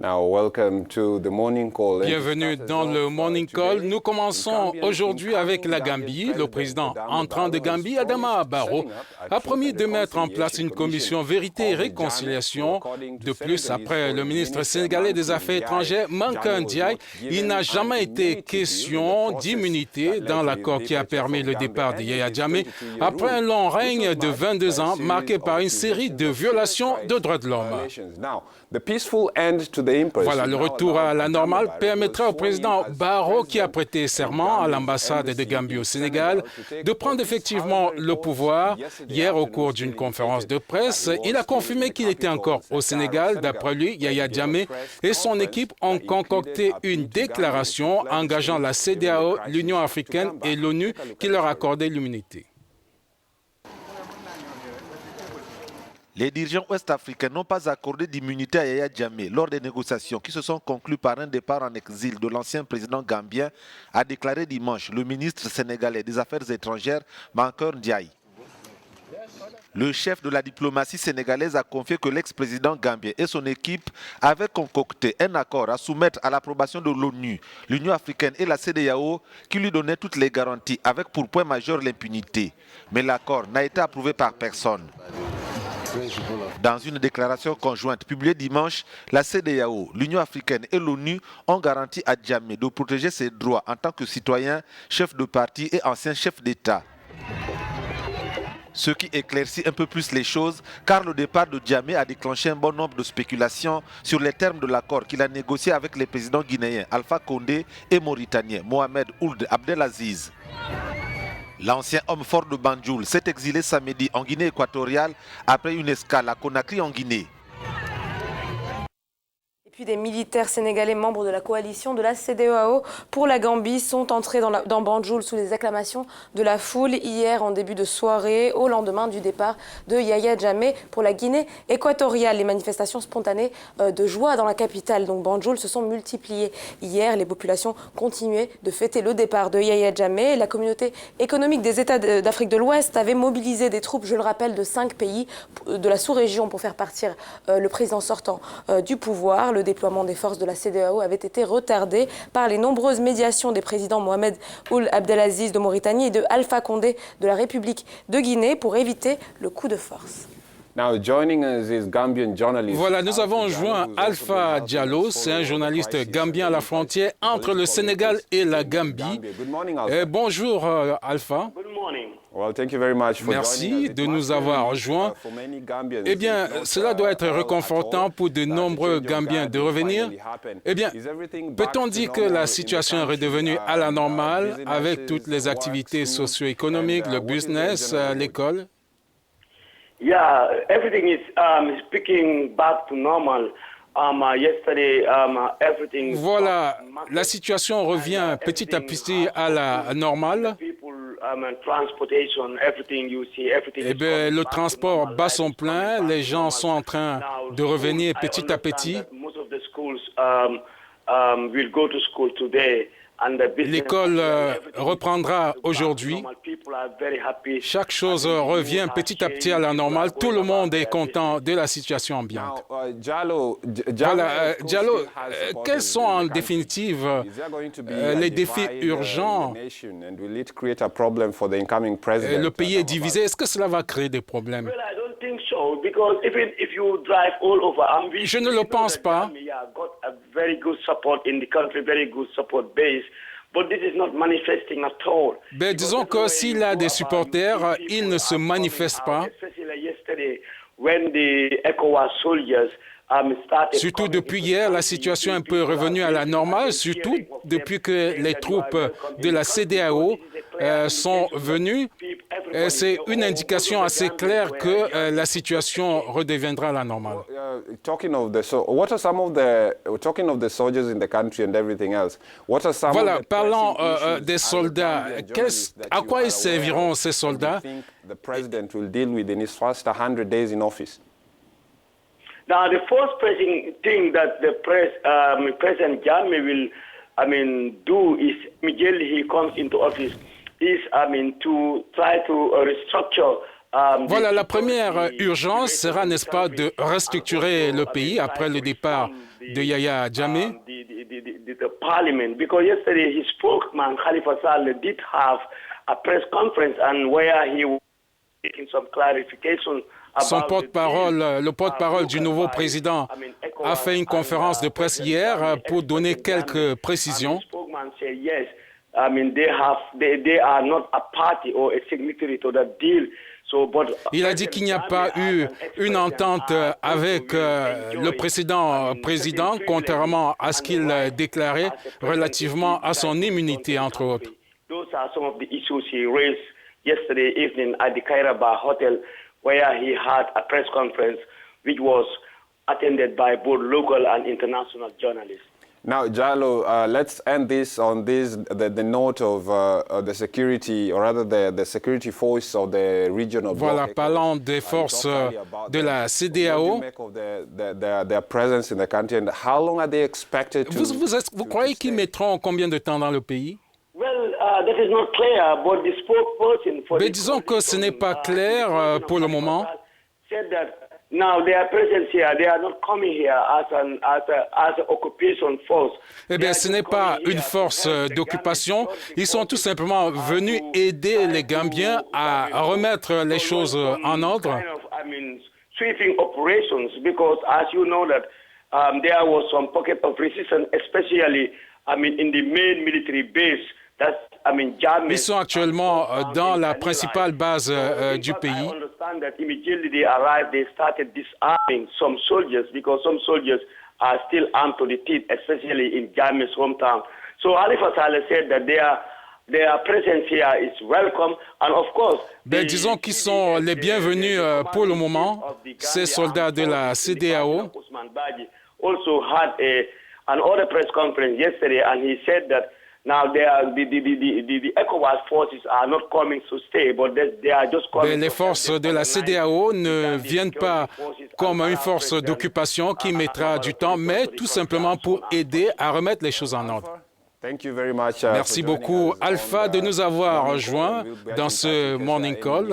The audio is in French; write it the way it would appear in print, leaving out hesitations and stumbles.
Bienvenue dans le Morning Call. Nous commençons aujourd'hui avec la Gambie. Le président entrant de Gambie, Adama Barrow, a promis de mettre en place une commission vérité et réconciliation. De plus, après le ministre sénégalais des Affaires étrangères, Manka Ndiaye, il n'a jamais été question d'immunité dans l'accord qui a permis le départ de Yaya Jammeh après un long règne de 22 ans marqué par une série de violations de droits de l'homme. Voilà, le retour à la normale permettra au président Barrow, qui a prêté serment à l'ambassade de Gambie au Sénégal, de prendre effectivement le pouvoir. Hier, au cours d'une conférence de presse, il a confirmé qu'il était encore au Sénégal. D'après lui, Yaya Jammeh et son équipe ont concocté une déclaration engageant la CEDEAO, l'Union africaine et l'ONU qui leur accordaient l'immunité. Les dirigeants ouest-africains n'ont pas accordé d'immunité à Yaya Jammeh lors des négociations qui se sont conclues par un départ en exil de l'ancien président gambien, a déclaré dimanche le ministre sénégalais des Affaires étrangères, Manka Ndiaye. Le chef de la diplomatie sénégalaise a confié que l'ex-président gambien et son équipe avaient concocté un accord à soumettre à l'approbation de l'ONU, l'Union africaine et la CEDEAO qui lui donnaient toutes les garanties avec pour point majeur l'impunité. Mais l'accord n'a été approuvé par personne. Dans une déclaration conjointe publiée dimanche, la CEDEAO, l'Union africaine et l'ONU ont garanti à Jammeh de protéger ses droits en tant que citoyen, chef de parti et ancien chef d'État. Ce qui éclaircit un peu plus les choses, car le départ de Jammeh a déclenché un bon nombre de spéculations sur les termes de l'accord qu'il a négocié avec les présidents guinéens Alpha Condé et mauritanien Mohamed Ould Abdelaziz. L'ancien homme fort de Banjul s'est exilé samedi en Guinée équatoriale après une escale à Conakry en Guinée. Et puis des militaires sénégalais membres de la coalition de la CEDEAO pour la Gambie sont entrés dans Banjul sous les acclamations de la foule hier en début de soirée au lendemain du départ de Yaya Jammeh pour la Guinée équatoriale. Les manifestations spontanées de joie dans la capitale, donc Banjul, se sont multipliées. Hier, les populations continuaient de fêter le départ de Yaya Jammeh. La communauté économique des États d'Afrique de l'Ouest avait mobilisé des troupes, je le rappelle, de 5 pays de la sous-région pour faire partir le président sortant du pouvoir. Le déploiement des forces de la CEDEAO avait été retardé par les nombreuses médiations des présidents Mohamed Ould Abdelaziz de Mauritanie et de Alpha Condé de la République de Guinée pour éviter le coup de force. Voilà, nous avons joint Alpha Diallo, c'est un journaliste gambien à la frontière entre le Sénégal et la Gambie. Bonjour Alpha. Merci de nous avoir rejoints. Eh bien, cela doit être réconfortant pour de nombreux Gambiens de revenir. Eh bien, peut-on dire que la situation est redevenue à la normale avec toutes les activités socio-économiques, le business, l'école? Yeah, everything is picking back to normal. Voilà, la situation revient petit à petit à la normale. Eh bien, le transport bat son plein, les gens sont en train de revenir petit à petit. L'école reprendra aujourd'hui. Chaque chose revient petit à petit à la normale. Tout le monde est content de la situation ambiante. Voilà, Diallo, quels sont en définitive les défis urgents? Le pays est divisé. Est-ce que cela va créer des problèmes? Je ne le pense pas. Mais disons que s'il a des supporters, il ne se manifeste pas. Surtout depuis hier, la situation est un peu revenue à la normale, surtout depuis que les troupes de la CEDEAO sont venues. C'est une indication assez claire que la situation redeviendra à la normale. Voilà, parlons des soldats. À quoi ils serviront ces soldats? Now, the first pressing thing that the President Jammeh will, do is immediately he comes into office, is, to try to restructure. Voilà, la première urgence sera, n'est-ce pas, de restructurer le pays après le départ de Yahya Jammeh. The parliament, because yesterday his spokesman Khalifa Saleh did have a press conference and where he was making some clarification. Son porte-parole, le porte-parole du nouveau président, a fait une conférence de presse hier pour donner quelques précisions. Il a dit qu'il n'y a pas eu une entente avec le précédent contrairement à ce qu'il déclarait relativement à son immunité, entre autres. Those are some of the issues he raised yesterday evening at the Kairaba Hotel, where he had a press conference which was attended by both local and international journalists. Now, Jallo, let's end this on the note of the security, or rather the security force of the regional bloc. Voilà, parlant des forces de la CEDEAO. Their presence in the country, and how long are they expected to? Vous croyez qu'ils mettront combien de temps dans le pays? Well, that is not clear, but the spokesperson for Mais disons que ce n'est pas clair pour le moment. Said that now their presence here, they are not coming here as an occupation force. Eh bien, ce n'est pas une force d'occupation. Ils sont tout simplement venus aider les Gambiens à remettre les choses en ordre. Sweeping operations, because as you know that there was some pocket of resistance, especially in the main military base. Ils sont actuellement dans la principale base du pays. I understand that immediately they arrived, they started disarming some soldiers because some soldiers are still armed to the teeth, especially in Jammeh's hometown. So Khalifa Saleh said that their presence here is welcome, and of course. Disons qu'ils sont les bienvenus pour le moment, ces soldats de la CEDEAO. Also had another press conference yesterday, and he said that. Now, the ECOWAS forces are not coming to stay, but they are just coming. Les forces de la CEDEAO ne viennent pas comme une force d'occupation qui mettra du temps, mais tout simplement pour aider à remettre les choses en ordre. Merci beaucoup, Alpha, de nous avoir rejoints dans ce Morning Call.